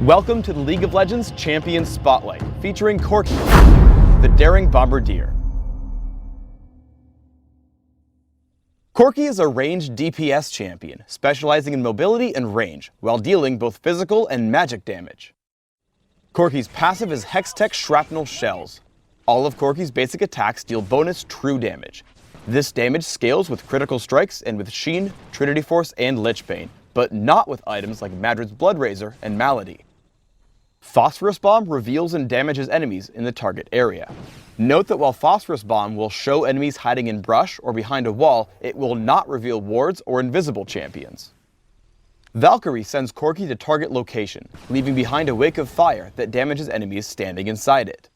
Welcome to the League of Legends Champions Spotlight, featuring Corki, the daring bombardier. Corki is a ranged DPS champion, specializing in mobility and range, while dealing both physical and magic damage. Corki's passive is Hextech Shrapnel Shells. All of Corki's basic attacks deal bonus true damage. This damage scales with critical strikes and with Sheen, Trinity Force, and Lichbane, but not with items like Madrid's Blood Razor and Malady. Phosphorus Bomb reveals and damages enemies in the target area. Note that while Phosphorus Bomb will show enemies hiding in brush or behind a wall, it will not reveal wards or invisible champions. Valkyrie sends Corki to target location, leaving behind a wake of fire that damages enemies standing inside it.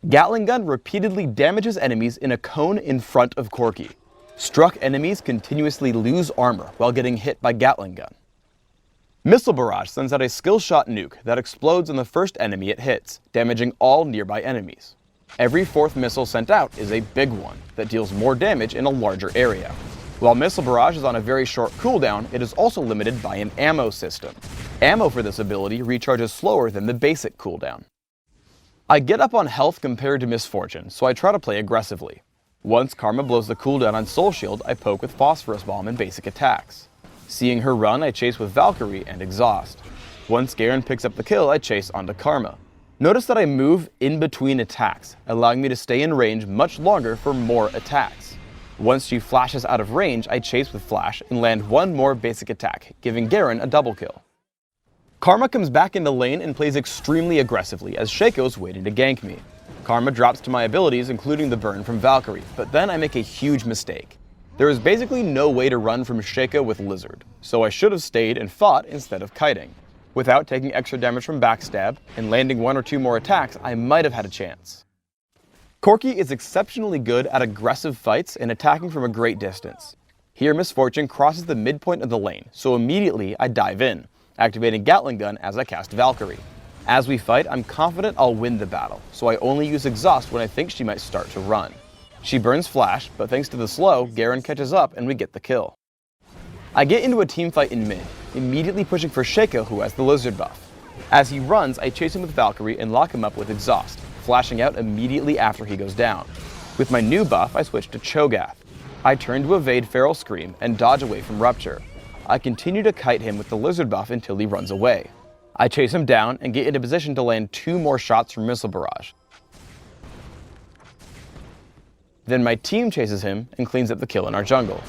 Gatling Gun repeatedly damages enemies in a cone in front of Corki. Struck enemies continuously lose armor while getting hit by Gatling Gun. Missile Barrage sends out a skill shot nuke that explodes on the first enemy it hits, damaging all nearby enemies. Every fourth missile sent out is a big one that deals more damage in a larger area. While Missile Barrage is on a very short cooldown, it is also limited by an ammo system. Ammo for this ability recharges slower than the basic cooldown. I get up on health compared to Misfortune, so I try to play aggressively. Once Karma blows the cooldown on Soul Shield, I poke with Phosphorus Bomb and basic attacks. Seeing her run, I chase with Valkyrie and Exhaust. Once Garen picks up the kill, I chase onto Karma. Notice that I move in between attacks, allowing me to stay in range much longer for more attacks. Once she flashes out of range, I chase with Flash and land one more basic attack, giving Garen a double kill. Karma comes back into lane and plays extremely aggressively as Shaco's waiting to gank me. Karma drops to my abilities, including the burn from Valkyrie, but then I make a huge mistake. There is basically no way to run from Shaco with Lizard, so I should have stayed and fought instead of kiting. Without taking extra damage from backstab and landing one or two more attacks, I might have had a chance. Corki is exceptionally good at aggressive fights and attacking from a great distance. Here Misfortune crosses the midpoint of the lane, so immediately I dive in, activating Gatling Gun as I cast Valkyrie. As we fight, I'm confident I'll win the battle, so I only use Exhaust when I think she might start to run. She burns Flash, but thanks to the slow, Garen catches up and we get the kill. I get into a teamfight in mid, immediately pushing for Shaco, who has the Lizard buff. As he runs, I chase him with Valkyrie and lock him up with Exhaust, flashing out immediately after he goes down. With my new buff, I switch to Cho'Gath. I turn to evade Feral Scream and dodge away from Rupture. I continue to kite him with the Lizard buff until he runs away. I chase him down and get into position to land two more shots from Missile Barrage. Then my team chases him and cleans up the kill in our jungle.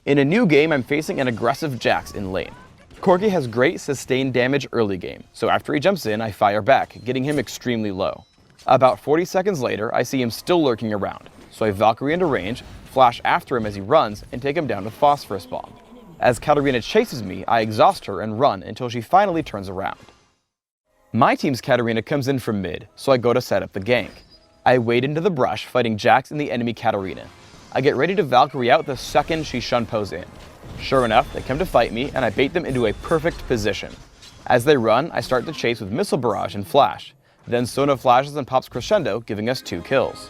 In a new game, I'm facing an aggressive Jax in lane. Corki has great sustained damage early game, so after he jumps in, I fire back, getting him extremely low. About 40 seconds later, I see him still lurking around, so I Valkyrie into range, flash after him as he runs, and take him down with Phosphorus Bomb. As Katarina chases me, I exhaust her and run until she finally turns around. My team's Katarina comes in from mid, so I go to set up the gank. I wade into the brush, fighting Jax and the enemy Katarina. I get ready to Valkyrie out the second she Shunpo's in. Sure enough, they come to fight me, and I bait them into a perfect position. As they run, I start to chase with Missile Barrage and Flash. Then Sona flashes and pops Crescendo, giving us 2 kills.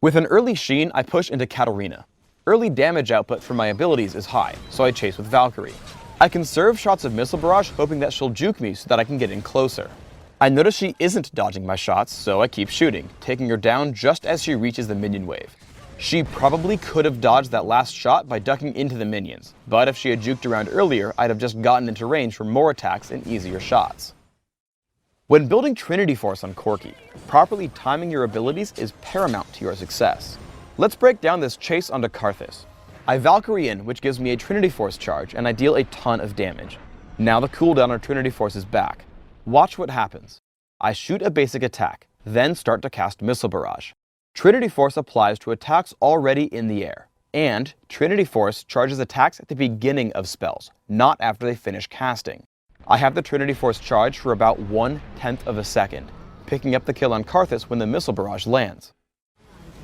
With an early Sheen, I push into Katarina. Early damage output from my abilities is high, so I chase with Valkyrie. I conserve shots of Missile Barrage, hoping that she'll juke me so that I can get in closer. I notice she isn't dodging my shots, so I keep shooting, taking her down just as she reaches the minion wave. She probably could have dodged that last shot by ducking into the minions, but if she had juked around earlier, I'd have just gotten into range for more attacks and easier shots. When building Trinity Force on Corki, properly timing your abilities is paramount to your success. Let's break down this chase onto Karthus. I Valkyrie in, which gives me a Trinity Force charge, and I deal a ton of damage. Now the cooldown on Trinity Force is back. Watch what happens. I shoot a basic attack, then start to cast Missile Barrage. Trinity Force applies to attacks already in the air, and Trinity Force charges attacks at the beginning of spells, not after they finish casting. I have the Trinity Force charge for about 1/10 of a second, picking up the kill on Karthus when the Missile Barrage lands.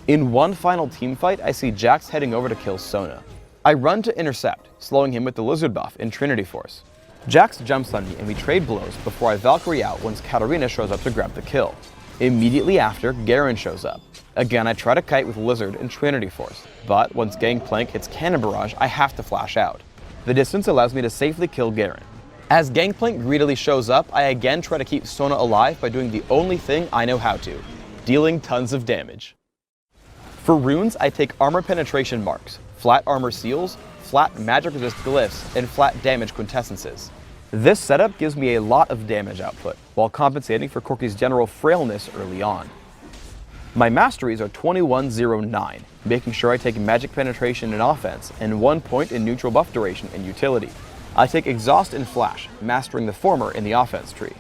In one final teamfight, I see Jax heading over to kill Sona. I run to intercept, slowing him with the Lizard buff in Trinity Force. Jax jumps on me and we trade blows before I Valkyrie out once Katarina shows up to grab the kill. Immediately after, Garen shows up. Again, I try to kite with Lizard and Trinity Force, but once Gangplank hits Cannon Barrage, I have to flash out. The distance allows me to safely kill Garen. As Gangplank greedily shows up, I again try to keep Sona alive by doing the only thing I know how to, dealing tons of damage. For runes, I take armor penetration marks, flat armor seals, flat magic resist glyphs, and flat damage quintessences. This setup gives me a lot of damage output, while compensating for Corki's general frailness early on. My masteries are 2109, making sure I take magic penetration in offense, and 1 point in neutral buff duration in utility. I take exhaust and flash, mastering the former in the offense tree.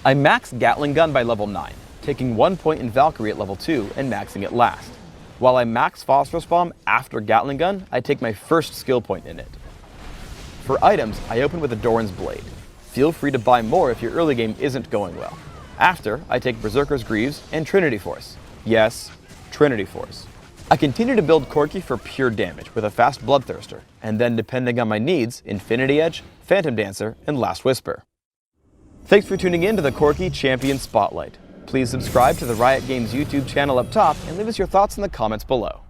I max Gatling Gun by level 9, taking 1 point in Valkyrie at level 2 and maxing it last. While I max Phosphorus Bomb after Gatling Gun, I take my first skill point in it. For items, I open with a Doran's Blade. Feel free to buy more if your early game isn't going well. After, I take Berserker's Greaves and Trinity Force. Yes, Trinity Force. I continue to build Corki for pure damage with a fast Bloodthirster, and then depending on my needs, Infinity Edge, Phantom Dancer, and Last Whisper. Thanks for tuning in to the Corki Champion Spotlight. Please subscribe to the Riot Games YouTube channel up top and leave us your thoughts in the comments below.